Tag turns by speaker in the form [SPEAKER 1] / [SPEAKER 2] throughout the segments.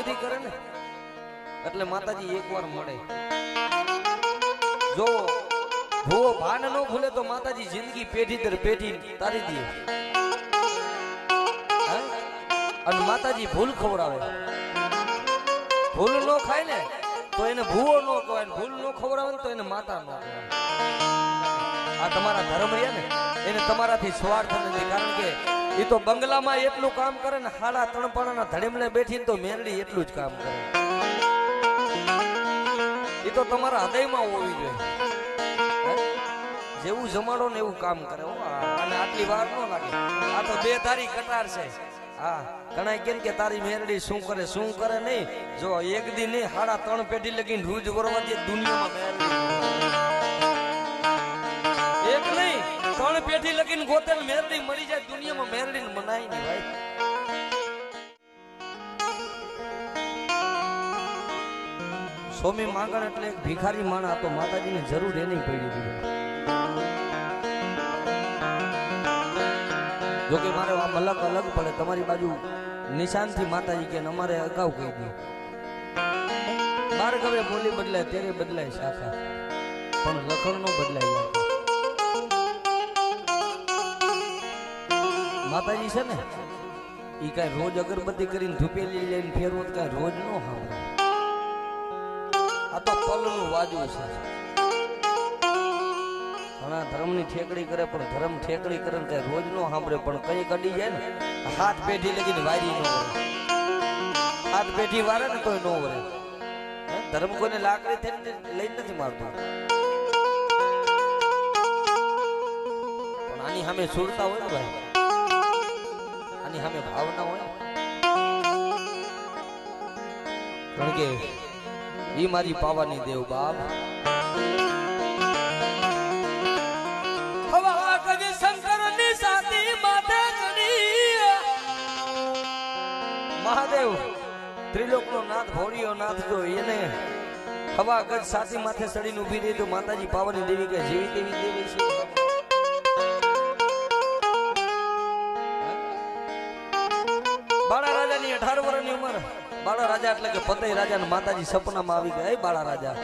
[SPEAKER 1] ભક્તિ કરે ને એટલે માતાજી એકવાર મળે. જો ભૂવો ભાન ન ભૂલે તો માતાજી જિંદગી પેઢી દર પેઢી તારી દે. અને માતાજી ભૂલ ખવડાવે. ભૂલ ન ખાય ને તો એને ભૂવો ન કહેવાય, ભૂલ ન ખવડાવે ને તો એને માતા ન કહેવાય. આ તમારા ધર્મ રહ્યા ને એને તમારાથી સ્વાર્થ નથી. કારણ કે એ તો બંગલામાં એટલું કામ કરે ને, 3.5 પાણાના ધડેમલે બેઠીને તો મેરડી એટલું જ કામ કરે. એ તો તમારા હૃદયમાં હોવી જોઈએ. જેવું જમાડો ને એવું કામ કરે. અને આટલી વાર ન લાગે. આ તો 2 તારી કટાર છે. હા, ઘણા કેમ કે તારી મેરડી શું કરે નહીં. જો એક દી નહીં 3.5 પેઢી લગીને રૂજ વરવા દે દુનિયામાં મેરડી. એક નહીં 3 પેઢી લગીને ગોતેલ મેરડી મરી જાય દુનિયામાં મેરડી મનાય નહીં ભાઈ. સ્વામી માંગણ એટલે એક ભિખારી માણસ હતો. માતાજીની જરૂર એની પડી હતી. જોકે મારે આમ અલગ પડે. તમારી બાજુ નિશાનથી માતાજી કે અમારે અગાઉ કહી દે. માર્ગ હવે બોલી બદલાય ત્યારે બદલાય શાખા, પણ લખણ નો બદલાય. માતાજી છે ને ઈ કઈ રોજ અગરબત્તી કરીને ધૂપેલી લઈને ફેરવો કઈ રોજ નો સાંભળે. આ તો પલનું વાજવું છે. ઘણા ધર્મની ઠેકડી કરે પણ ધર્મ ઠેકડી કરે ને રોજ નો સાંભળે. પણ કઈ કડી જાય ને 7 પેઢી લગીને વારી ન વરે. 7 પેઢી વારે ને તોય ન વરે. ધર્મ કોઈને લાકડી થઈને લઈને નથી મારતો. પણ આની સામે સુરતા હોય ને ભાઈ, આની સામે ભાવના હોય. કારણ કે ઈ મારી પાવાની દેવ બાપ. મહાદેવ ત્રિલોકનો નાથ ભોળિયો નાથ જો એને હવા ગજ સાથી માથે સડીને ઊભી રહી તો માતાજી પાવાની દેવી કે જેવી તેવી દેવી છે. બાળા રાજાની 18 વર્ષની ઉંમર. બાળા રાજા એટલે કે પતઈ રાજા ને માતાજી સપનામાં આવી ગયા. બાળા રાજા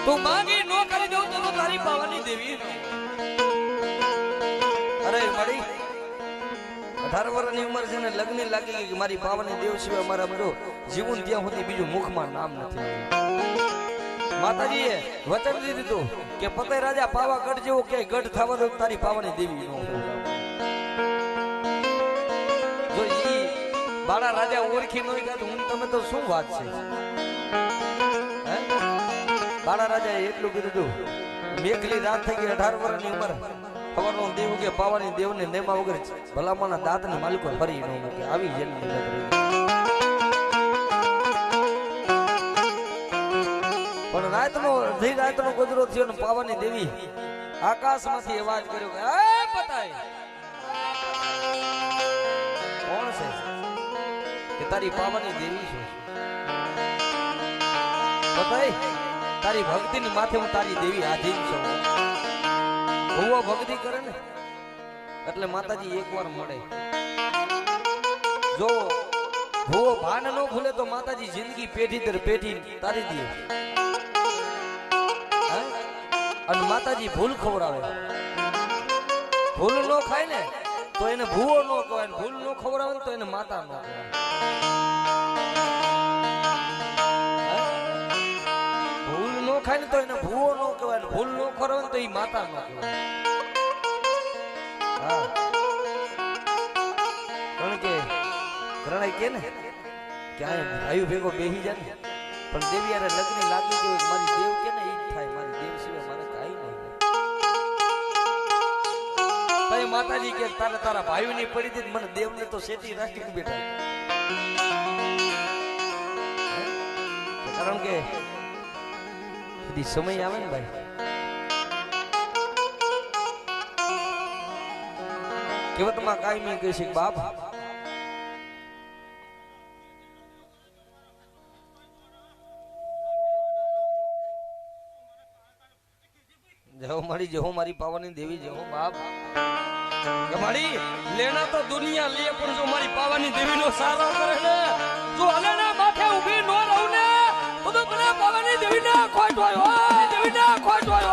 [SPEAKER 1] તું માંગી નો કરી દઉં તો તારી પાવાની દેવી. અરે મળી 18 વર્ષની ઉંમર છે ને લગ્ન લાગી ગઈ કે મારી પાવાની દેવ સિવાય મારા બધો જીવન ત્યાં સુધી બીજું મુખમાં નામ નથી. માતાજીએ વચન દીધું કે પતઈ રાજા પાવાગઢ જેવો કે ગઢ થવા દો તારી પાવાની દેવી નો. જો ઈ બાળા રાજા ઓળખી ન ગયા તો હું તમે તો શું વાત છે. બાળા રાજાએ એટલું કીધું. મેઘલી રાત થઈ ગઈ 18 વર્ષની ઉંમર. ખબરનો દેવ કે પાવાની દેવને નેમા વગર ભલામાના દાંતને માલિકો ફરી ન મૂકે. આવી જેલ પણ રાતનો ગોદરો થયો ને પાવાની દેવી આકાશમાંથી અવાજ કર્યો કે એ પતાય કોણ છે કે તારી પાવાની દેવી છું. પતાય તારી ભક્તિની માથે હું તારી દેવી આધીન છું. ભૂવો ભક્તિ કરે ને એટલે માતાજી એકવાર મળે. જો ભૂવો ભાન ન ભૂલે તો માતાજી જિંદગી પેઢી દર પેઢી તારી દે. અને માતાજી ભૂલ ખવડાવે. ભૂલ ન ખાય ને તો એને ભૂવો ન કહેવાય. ભૂલ ન ખવડાવે ને તો એને માતા ન કહેવાય. ભૂલ ન ખાય ને તો એને ભૂવો ન કહેવાય. ભૂલ ન ખવડાવે ને તો એ માતા ન કહેવાય. હા, કારણ કે ઘણા કે ને કે આ ભાઈ ભેગો બેહી જાય ને પણ દેવી યારે લગ્ન લાગી ગયું મારી દેવ કે ને ઈ થાય. મારી દેવ સિવાય મારે કાઈ નહીં. તઈ માતાજી કે તારે તારા ભાઈઓની પડી દીધી મને દેવને તો સેટી રાખીને બેઠા. કારણ કે બધી સમય આવે ને ભાઈ કેવતમાં કાયમી કહે છે બાપ जहो मारी जहो मारी पावानी देवी जहो बाप मारी लेना तो दुनिया लिए पर जो मारी पावानी देवी नो सारा करे ने જો હલેના માથે ઊભી નો રહું ને તો મને ભવાની દેવીને ખોટ હોય દેવીને ખોટ હોય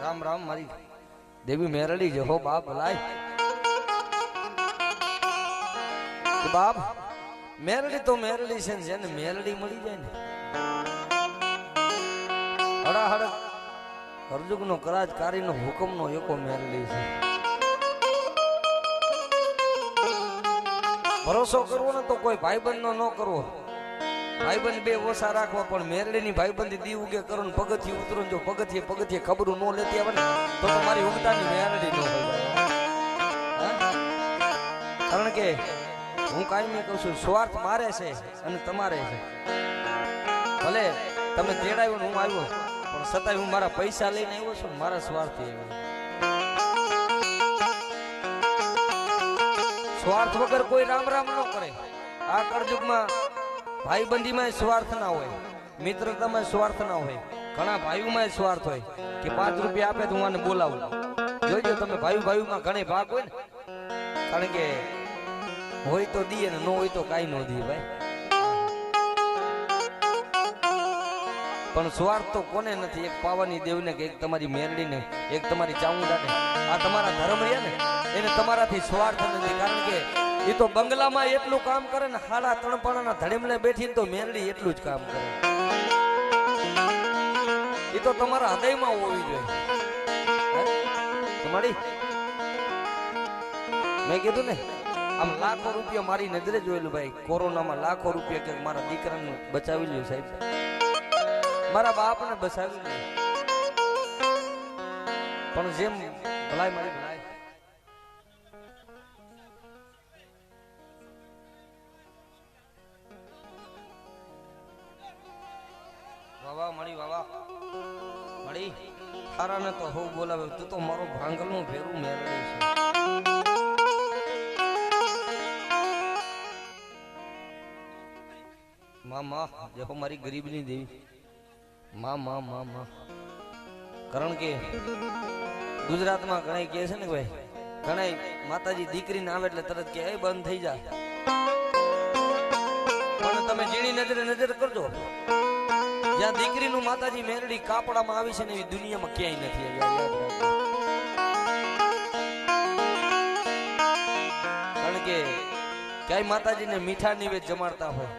[SPEAKER 1] રામ રામ મારી દેવી મેરડી જે હો બાપ લાય બાપ મેરડી તો મેરડી છે ને જેને મેરડી મળી જાય ને હડાહડ હરજુગ નો કરાજ કારી નો હુકમ નો એકો મેરડી છે ભરોસો કરવો ને તો કોઈ ભાઈબંધ નો ન કરવો ભાઈબંધ બે ઓછા રાખવા પણ મેરડીની ભાઈબંધી દી ઉગે કરો ને પગથિયે ઉતરો જો પગથિયે ખબરું ન લેતી આવે ને તો મારી ઉગતાની મેરડી ન હોય કારણ કે હું કાયમી કહું છું સ્વાર્થ મારે છે અને તમારે છે ભલે તમે તેડાવ્યો ને હું આવ્યો પણ છતાંય હું મારા પૈસા લઈને આવ્યો છું મારા સ્વાર્થથી આવ્યો સ્વાર્થ વગર કોઈ રામ રામ ન કરે આ કળયુગમાં ભાઈબંધીમાં સ્વાર્થ ના હોય મિત્રતામાં સ્વાર્થ ના હોય ઘણા ભાઈઓમાં સ્વાર્થ હોય કે 5 રૂપિયા આપે તો હું આને બોલાવું જોઈજો તમે ભાઈમાં ઘણી ભાગ હોય ને કારણ કે હોય તો દીએ ને ન હોય તો કાઈ ન દીએ ભાઈ પણ સ્વાર્થ તો કોને નથી એક પાવાની દેવને કે એક તમારી મેરડીને એક તમારી ચામુંડાને આ તમારા ધર્મ રહ્યા ને એને તમારાથી સ્વાર્થ નથી કારણ કે એ તો બંગલામાં એટલું કામ કરે ને 3.5 પાણાના ધડેમલે બેઠીને તો મેરડી એટલું જ કામ કરે એ તો તમારા હૃદયમાં હોવી જોઈએ તમારી મેં કીધું ને આમ લાખો રૂપિયા મારી નજરે જોયેલું ભાઈ કોરોનામાં લાખો રૂપિયા કે મારા દીકરાને બચાવી લ્યો સાહેબ મારા બાપને બચાવી લ્યો પણ જેમ ભલાઈ મારી ભલાઈ વાવા મળી વાવા મળી તારાને તો હું બોલાવે તું તો મારો ભાંગલનું ભેરું મેળવી છે માં જે હો મારી ગરીબની દેવી માં કારણ કે ગુજરાતમાં ઘણા કહે છે ને ભાઈ ઘણા માતાજી દીકરીને આવે એટલે તરત કે એ બંધ થઈ જાય પણ તમે જીણી નજર કરજો જ્યાં દીકરીનું માતાજી મેરડી કાપડામાં આવી છે ને એવી દુનિયામાં ક્યાંય નથી કારણ કે ક્યાંય માતાજીને મીઠા નિવેદ જમાડતા હોય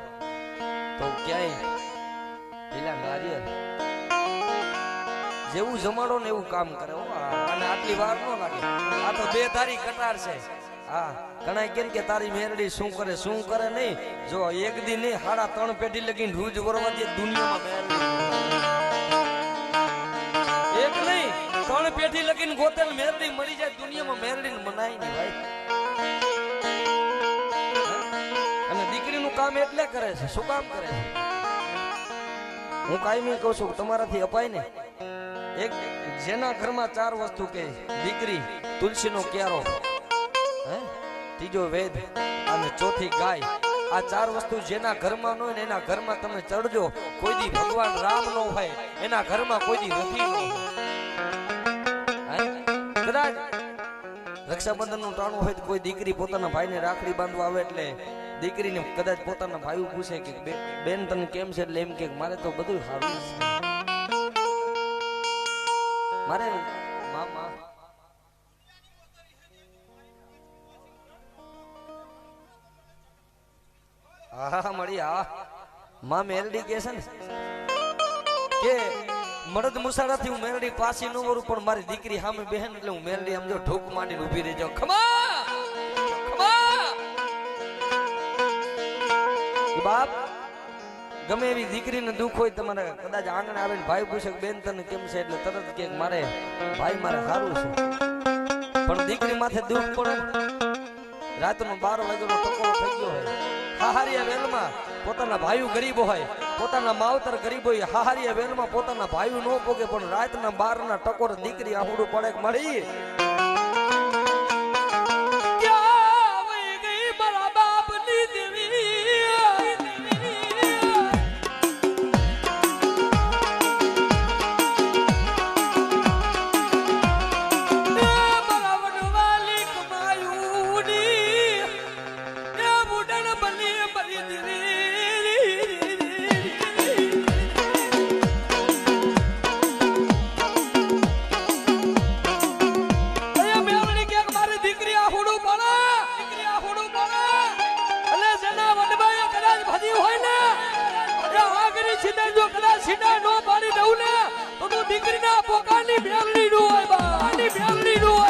[SPEAKER 1] તો ક્યાંય પેલા નારિયેળ જેવું જમાડો ને એવું કામ કરે અને આટલી વાર ન લાગે આ તો 2 તારી કટાર છે હા ઘણા કેમ કે તારી મેરડી શું કરે નહીં જો એક દી નહીં 3.5 પેઢી લગીને રૂજ વરવા દે દુનિયામાં મેરડી એક નહીં 3 પેઢી લગીને ગોતેલ મેરડી મરી જાય દુનિયામાં મેરડી મનાય નહીં ભાઈ અને દીકરીનું કામ એટલે કરે છે શું કામ કરે છે હું કાયમી કહું છું તમારાથી અપાય ને એક જેના ઘરમાં 4 વસ્તુ કે દીકરી તુલસીનો ક્યારો ત્રીજો વેદ અને ચોથી ગાય આ 4 વસ્તુ જેના ઘરમાં ન હોય ને એના ઘરમાં તમે ચડજો કોઈ દી ભગવાન રામ નો હોય એના ઘરમાં કોઈ દી નથી ન હોય કદાચ રક્ષાબંધન નું ટાણું હોય તો કોઈ દીકરી પોતાના ભાઈને રાખડી બાંધવા આવે એટલે દીકરીને કદાચ પોતાના ભાઈ પૂછે કે બેન તને કેમ છે એટલે એમ કે મારે તો બધું સારું છે મારે મામા હા મળી માં મેરડી કે છે ને કે મરદ મુસાડાથી હું મેરડી પાછી ન વરું પણ મારી દીકરી સામે બહેન એટલે હું મેરડી આમ જો ઠોક માંડીને ઊભી રહી જાઉં ખમા બાપ ગમે એવી દીકરીને દુઃખ હોય તમારે કદાચ આંગણે આવીને ભાઈ પૂછે બેન તને કેમ છે એટલે તરત કે મારે ભાઈ મારે સારું છે પણ દીકરી માથે દુઃખ પડે રાતનો 12 વાગ્યાનો ટકોરો થઈ ગયો હોય હાહારિયા વેલમાં પોતાના ભાઈઓ ગરીબ હોય પોતાના માવતર ગરીબ હોય હાહારિયા વેલમાં પોતાના ભાઈઓ ન પોગે પણ રાતના 12 ના ટકોરે દીકરી આહુડું પડે મળી દીકરીના પોકાની બેલડી નું હોય બા બેલડી નું